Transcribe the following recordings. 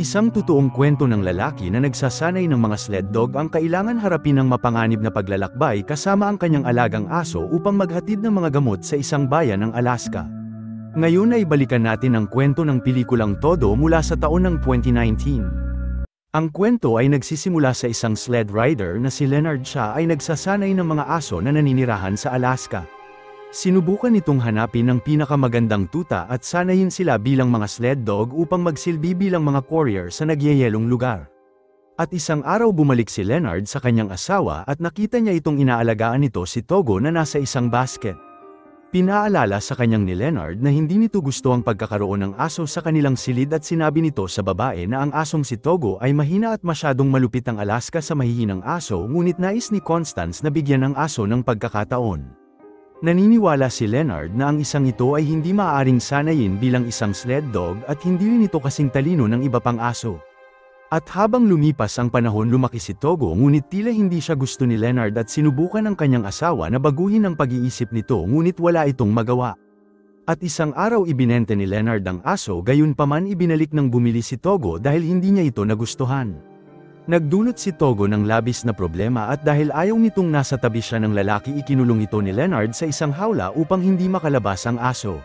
Isang totoong kwento ng lalaki na nagsasanay ng mga sled dog ang kailangan harapin ng mapanganib na paglalakbay kasama ang kanyang alagang aso upang maghatid ng mga gamot sa isang bayan ng Alaska. Ngayon ay balikan natin ang kwento ng pelikulang Todo mula sa taon ng 2019. Ang kwento ay nagsisimula sa isang sled rider na si Leonard. Siya ay nagsasanay ng mga aso na naninirahan sa Alaska. Sinubukan nitong hanapin ang pinakamagandang tuta at sanayin sila bilang mga sled dog upang magsilbi bilang mga courier sa nagyayelong lugar. At isang araw bumalik si Leonard sa kanyang asawa at nakita niya itong inaalagaan nito si Togo na nasa isang basket. Pinaalala sa kanyang ni Leonard na hindi nito gusto ang pagkakaroon ng aso sa kanilang silid at sinabi nito sa babae na ang asong si Togo ay mahina at masyadong malupit ang Alaska sa mahihinang aso, ngunit nais ni Constance na bigyan ang aso ng pagkakataon. Naniniwala si Leonard na ang isang ito ay hindi maaaring sanayin bilang isang sled dog at hindi rin ito kasing talino ng iba pang aso. At habang lumipas ang panahon, lumaki si Togo, ngunit tila hindi siya gusto ni Leonard at sinubukan ng kanyang asawa na baguhin ang pag-iisip nito, ngunit wala itong magawa. At isang araw ibinente ni Leonard ang aso, gayunpaman ibinalik ng bumili si Togo dahil hindi niya ito nagustuhan. Nagdulot si Togo ng labis na problema at dahil ayaw nitong nasa tabi siya ng lalaki, ikinulong ito ni Leonard sa isang hawla upang hindi makalabas ang aso.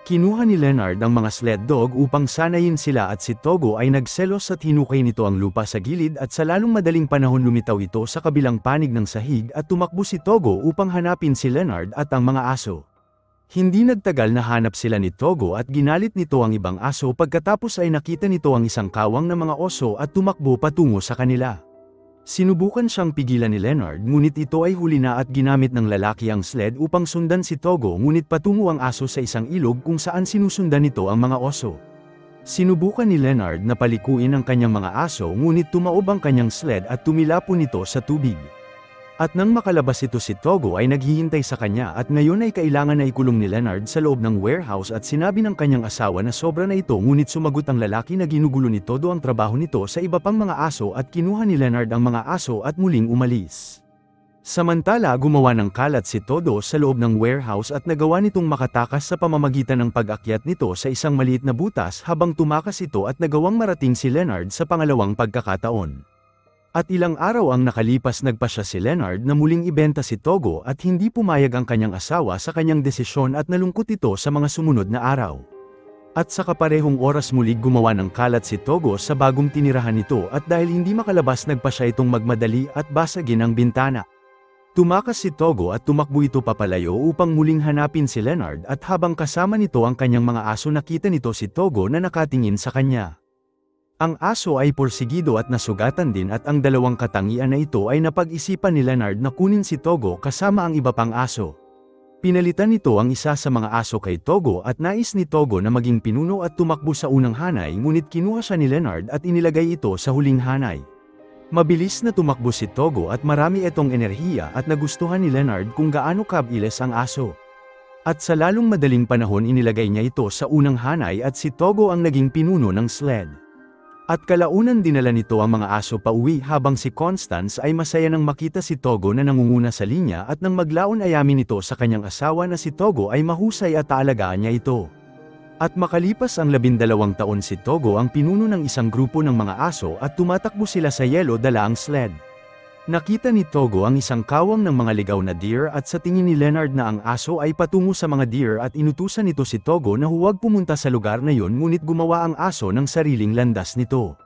Kinuha ni Leonard ang mga sled dog upang sanayin sila at si Togo ay nagselos at hinukay nito ang lupa sa gilid at sa lalong madaling panahon lumitaw ito sa kabilang panig ng sahig at tumakbo si Togo upang hanapin si Leonard at ang mga aso. Hindi nagtagal na hanap sila ni Togo at ginalit nito ang ibang aso, pagkatapos ay nakita nito ang isang kawang ng mga oso at tumakbo patungo sa kanila. Sinubukan siyang pigilan ni Leonard, ngunit ito ay huli na at ginamit ng lalaki ang sled upang sundan si Togo, ngunit patungo ang aso sa isang ilog kung saan sinusundan nito ang mga oso. Sinubukan ni Leonard na palikuin ang kanyang mga aso, ngunit tumaob ang kanyang sled at tumilapon ito sa tubig. At nang makalabas ito, si Togo ay naghihintay sa kanya at ngayon ay kailangan na ikulong ni Leonard sa loob ng warehouse at sinabi ng kanyang asawa na sobra na ito, ngunit sumagot ang lalaki na ginugulo ni Todo ang trabaho nito sa iba pang mga aso at kinuha ni Leonard ang mga aso at muling umalis. Samantala, gumawa ng kalat si Todo sa loob ng warehouse at nagawa nitong makatakas sa pamamagitan ng pag-akyat nito sa isang maliit na butas habang tumakas ito at nagawang marating si Leonard sa pangalawang pagkakataon. At ilang araw ang nakalipas, nagpasya si Leonard na muling ibenta si Togo at hindi pumayag ang kanyang asawa sa kanyang desisyon at nalungkot ito sa mga sumunod na araw. At sa kaparehong oras muli gumawa ng kalat si Togo sa bagong tinirahan nito at dahil hindi makalabas, nagpasya itong magmadali at basagin ang bintana. Tumakas si Togo at tumakbo ito papalayo upang muling hanapin si Leonard at habang kasama nito ang kanyang mga aso, nakita nito si Togo na nakatingin sa kanya. Ang aso ay porsigido at nasugatan din at ang dalawang katangian na ito ay napag-isipan ni Leonard na kunin si Togo kasama ang iba pang aso. Pinalitan nito ang isa sa mga aso kay Togo at nais ni Togo na maging pinuno at tumakbo sa unang hanay, ngunit kinuha siya ni Leonard at inilagay ito sa huling hanay. Mabilis na tumakbo si Togo at marami itong enerhiya at nagustuhan ni Leonard kung gaano kabilis ang aso. At sa lalong madaling panahon inilagay niya ito sa unang hanay at si Togo ang naging pinuno ng sled. At kalaunan dinala nito ang mga aso pauwi habang si Constance ay masaya nang makita si Togo na nangunguna sa linya at nang maglaon ayamin nito sa kanyang asawa na si Togo ay mahusay at aalagaan niya ito. At makalipas ang 12 taon, si Togo ang pinuno ng isang grupo ng mga aso at tumatakbo sila sa yelo dala ang sled. Nakita ni Togo ang isang kawang ng mga ligaw na deer at sa tingin ni Leonard na ang aso ay patungo sa mga deer at inutusan nito si Togo na huwag pumunta sa lugar na yon, ngunit gumawa ang aso ng sariling landas nito.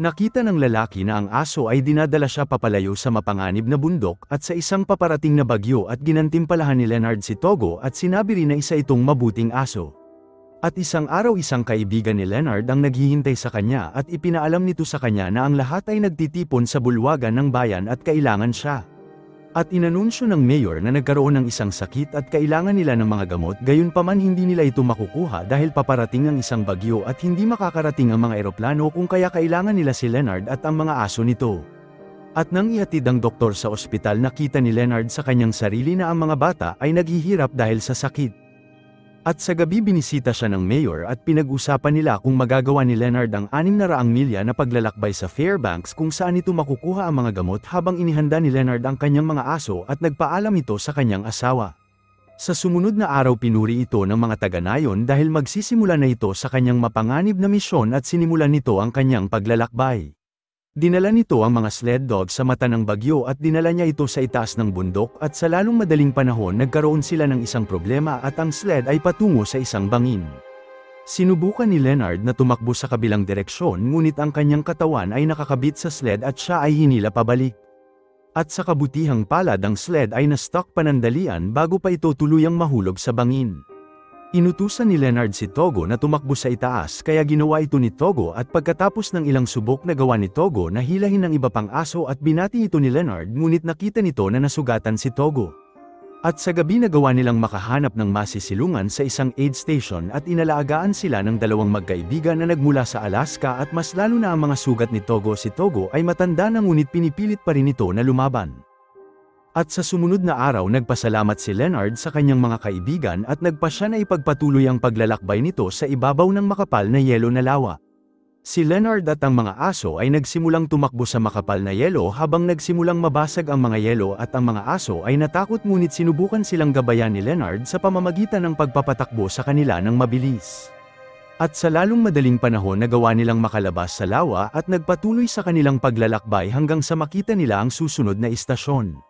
Nakita ng lalaki na ang aso ay dinadala siya papalayo sa mapanganib na bundok at sa isang paparating na bagyo at ginantimpalahan ni Leonard si Togo at sinabi rin na isa itong mabuting aso. At isang araw isang kaibigan ni Leonard ang naghihintay sa kanya at ipinaalam nito sa kanya na ang lahat ay nagtitipon sa bulwagan ng bayan at kailangan siya. At inanunsyo ng mayor na nagkaroon ng isang sakit at kailangan nila ng mga gamot, gayunpaman hindi nila ito makukuha dahil paparating ang isang bagyo at hindi makakarating ang mga eroplano, kung kaya kailangan nila si Leonard at ang mga aso nito. At nang ihatid ang doktor sa ospital, nakita ni Leonard sa kanyang sarili na ang mga bata ay naghihirap dahil sa sakit. At sa gabi binisita siya ng mayor at pinag-usapan nila kung magagawa ni Leonard ang 600 milya na paglalakbay sa Fairbanks kung saan ito makukuha ang mga gamot, habang inihanda ni Leonard ang kanyang mga aso at nagpaalam ito sa kanyang asawa. Sa sumunod na araw pinuri ito ng mga taga-Nayon dahil magsisimula na ito sa kanyang mapanganib na misyon at sinimulan nito ang kanyang paglalakbay. Dinala nito ang mga sled dog sa mata ng bagyo at dinala niya ito sa itaas ng bundok at sa lalong madaling panahon nagkaroon sila ng isang problema at ang sled ay patungo sa isang bangin. Sinubukan ni Leonard na tumakbo sa kabilang direksyon ngunit ang kanyang katawan ay nakakabit sa sled at siya ay hinila pabalik. At sa kabutihang palad ang sled ay na-stuck panandalian bago pa ito tuluyang mahulog sa bangin. Inutusan ni Leonard si Togo na tumakbo sa itaas kaya ginawa ito ni Togo at pagkatapos ng ilang subok na gawa ni Togo na hilahin ng iba pang aso at binati ito ni Leonard ngunit nakita nito na nasugatan si Togo. At sa gabi nagawa nilang makahanap ng masisilungan sa isang aid station at inalagaan sila ng dalawang magkaibigan na nagmula sa Alaska at mas lalo na ang mga sugat ni Togo. Si Togo ay matanda na ngunit pinipilit pa rin ito na lumaban. At sa sumunod na araw nagpasalamat si Leonard sa kanyang mga kaibigan at nagpasya na ipagpatuloy ang paglalakbay nito sa ibabaw ng makapal na yelo na lawa. Si Leonard at ang mga aso ay nagsimulang tumakbo sa makapal na yelo habang nagsimulang mabasag ang mga yelo at ang mga aso ay natakot ngunit sinubukan silang gabayan ni Leonard sa pamamagitan ng pagpapatakbo sa kanila ng mabilis. At sa lalong madaling panahon nagawa nilang makalabas sa lawa at nagpatuloy sa kanilang paglalakbay hanggang sa makita nila ang susunod na istasyon.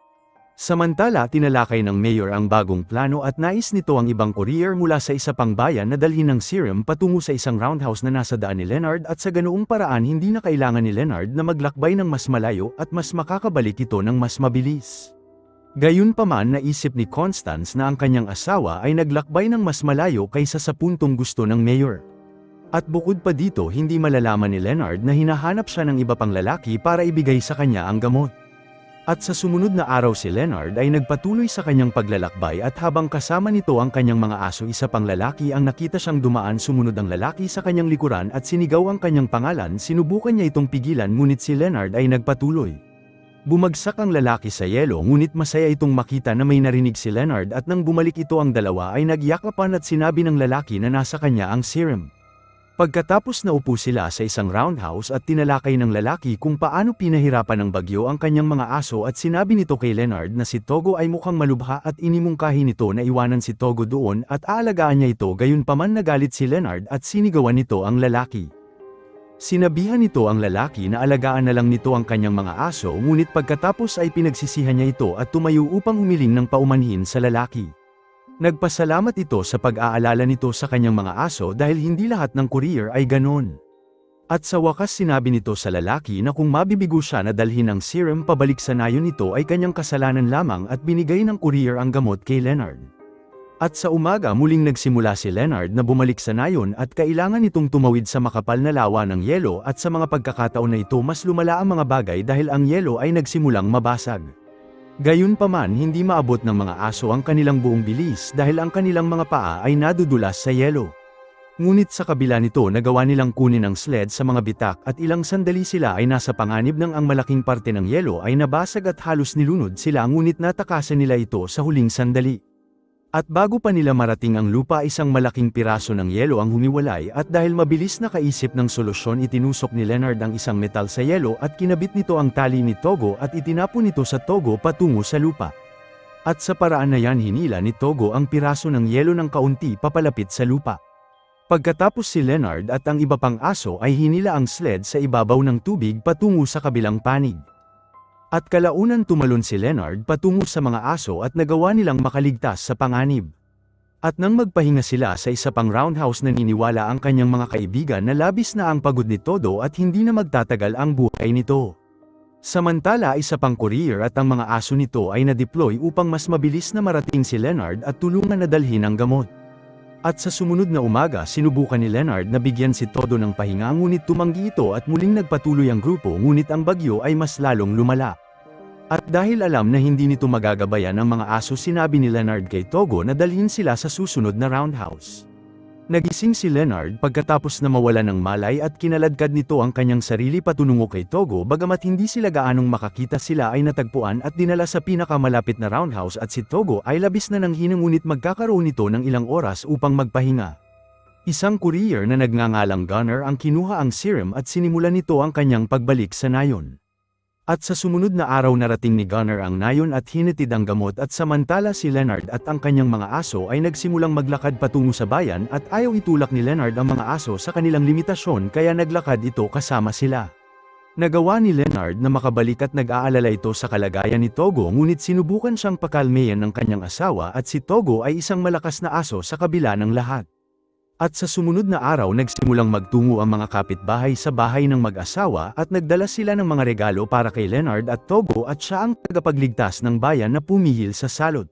Samantala tinalakay ng mayor ang bagong plano at nais nito ang ibang courier mula sa isa pang bayan na dalhin ng serum patungo sa isang roundhouse na nasa daan ni Leonard at sa ganoong paraan hindi na kailangan ni Leonard na maglakbay ng mas malayo at mas makakabalik ito ng mas mabilis. Gayunpaman naisip ni Constance na ang kanyang asawa ay naglakbay ng mas malayo kaysa sa puntong gusto ng mayor. At bukod pa dito hindi malalaman ni Leonard na hinahanap siya ng iba pang lalaki para ibigay sa kanya ang gamot. At sa sumunod na araw si Leonard ay nagpatuloy sa kanyang paglalakbay at habang kasama nito ang kanyang mga aso isa pang lalaki ang nakita siyang dumaan sumunod ang lalaki sa kanyang likuran at sinigaw ang kanyang pangalan sinubukan niya itong pigilan ngunit si Leonard ay nagpatuloy. Bumagsak ang lalaki sa yelo ngunit masaya itong makita na may narinig si Leonard at nang bumalik ito ang dalawa ay nagyakapan at sinabi ng lalaki na nasa kanya ang serum. Pagkatapos naupo sila sa isang roundhouse at tinalakay ng lalaki kung paano pinahirapan ng bagyo ang kanyang mga aso at sinabi nito kay Leonard na si Togo ay mukhang malubha at inimungkahi nito na iwanan si Togo doon at aalagaan niya ito gayunpaman nagalit si Leonard at sinigawan nito ang lalaki. Sinabihan nito ang lalaki na alagaan na lang nito ang kanyang mga aso ngunit pagkatapos ay pinagsisihan niya ito at tumayo upang humiling ng paumanhin sa lalaki. Nagpasalamat ito sa pag-aalala nito sa kanyang mga aso dahil hindi lahat ng courier ay ganon. At sa wakas sinabi nito sa lalaki na kung mabibigo siya na dalhin ang serum pabalik sa nayon nito ay kanyang kasalanan lamang at binigay ng courier ang gamot kay Leonard. At sa umaga muling nagsimula si Leonard na bumalik sa nayon at kailangan itong tumawid sa makapal na lawa ng yelo at sa mga pagkakataon na ito mas lumala ang mga bagay dahil ang yelo ay nagsimulang mabasag. Gayunpaman hindi maabot ng mga aso ang kanilang buong bilis dahil ang kanilang mga paa ay nadudulas sa yelo. Ngunit sa kabila nito nagawa nilang kunin ang sled sa mga bitak at ilang sandali sila ay nasa panganib nang ang malaking parte ng yelo ay nabasag at halos nilunod sila ngunit natakasan nila ito sa huling sandali. At bago pa nila marating ang lupa isang malaking piraso ng yelo ang humiwalay at dahil mabilis nakaisip ng solusyon itinusok ni Leonard ang isang metal sa yelo at kinabit nito ang tali ni Togo at itinapon nito sa Togo patungo sa lupa. At sa paraan na yan hinila ni Togo ang piraso ng yelo ng kaunti papalapit sa lupa. Pagkatapos si Leonard at ang iba pang aso ay hinila ang sled sa ibabaw ng tubig patungo sa kabilang panig. At kalaunan tumalon si Leonard patungo sa mga aso at nagawa nilang makaligtas sa panganib. At nang magpahinga sila sa isa pang roundhouse naniniwala ang kanyang mga kaibigan na labis na ang pagod ni Todo at hindi na magtatagal ang buhay nito. Samantala isa pang courier at ang mga aso nito ay na-deploy upang mas mabilis na marating si Leonard at tulungan na dalhin ang gamot. At sa sumunod na umaga sinubukan ni Leonard na bigyan si Todo ng pahinga ngunit tumanggi ito at muling nagpatuloy ang grupo ngunit ang bagyo ay mas lalong lumala. At dahil alam na hindi nito magagabayan ang mga aso sinabi ni Leonard kay Togo na dalhin sila sa susunod na roundhouse. Nagising si Leonard pagkatapos na mawala ng malay at kinaladkad nito ang kanyang sarili patungo kay Togo bagamat hindi sila gaanong makakita sila ay natagpuan at dinala sa pinakamalapit na roundhouse at si Togo ay labis na nanghina ngunit magkakaroon nito ng ilang oras upang magpahinga. Isang courier na nagngangalang Gunner ang kinuha ang serum at sinimulan nito ang kanyang pagbalik sa nayon. At sa sumunod na araw narating ni Gunnar ang nayon at hinatid ang gamot at samantala si Leonard at ang kanyang mga aso ay nagsimulang maglakad patungo sa bayan at ayaw itulak ni Leonard ang mga aso sa kanilang limitasyon kaya naglakad ito kasama sila. Nagawa ni Leonard na makabalik at nag-aalala ito sa kalagayan ni Togo ngunit sinubukan siyang pakalmeyan ng kanyang asawa at si Togo ay isang malakas na aso sa kabila ng lahat. At sa sumunod na araw nagsimulang magtungo ang mga kapitbahay sa bahay ng mag-asawa at nagdala sila ng mga regalo para kay Leonard at Togo at siya ang tagapagligtas ng bayan na pumihil sa salot.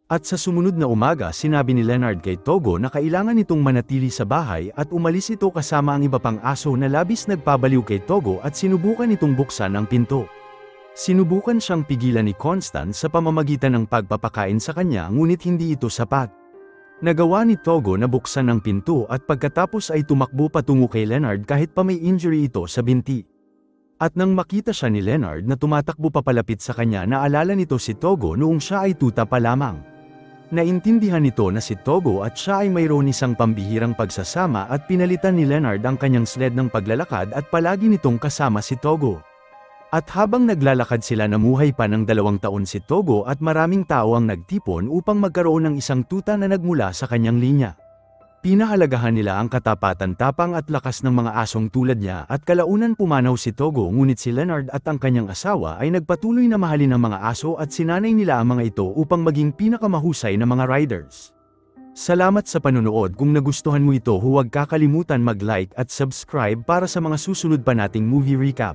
At sa sumunod na umaga sinabi ni Leonard kay Togo na kailangan itong manatili sa bahay at umalis ito kasama ang iba pang aso na labis nagpabaliw kay Togo at sinubukan itong buksan ang pinto. Sinubukan siyang pigilan ni Constance sa pamamagitan ng pagpapakain sa kanya ngunit hindi ito sapat. Nagawa ni Togo na buksan ang pinto at pagkatapos ay tumakbo patungo kay Leonard kahit pa may injury ito sa binti. At nang makita siya ni Leonard na tumatakbo papalapit sa kanya naalala nito si Togo noong siya ay tuta pa lamang. Naintindihan nito na si Togo at siya ay mayroon isang pambihirang pagsasama at pinalitan ni Leonard ang kanyang sled ng paglalakad at palagi nitong kasama si Togo. At habang naglalakad sila namuhay pa ng 2 taon si Togo at maraming tao ang nagtipon upang magkaroon ng isang tuta na nagmula sa kanyang linya. Pinahalagahan nila ang katapatan tapang at lakas ng mga asong tulad niya at kalaunan pumanaw si Togo ngunit si Leonard at ang kanyang asawa ay nagpatuloy na mahalin ang mga aso at sinanay nila ang mga ito upang maging pinakamahusay na mga riders. Salamat sa panunood. Kung nagustuhan mo ito huwag kakalimutan mag-like at subscribe para sa mga susunod pa nating movie recap.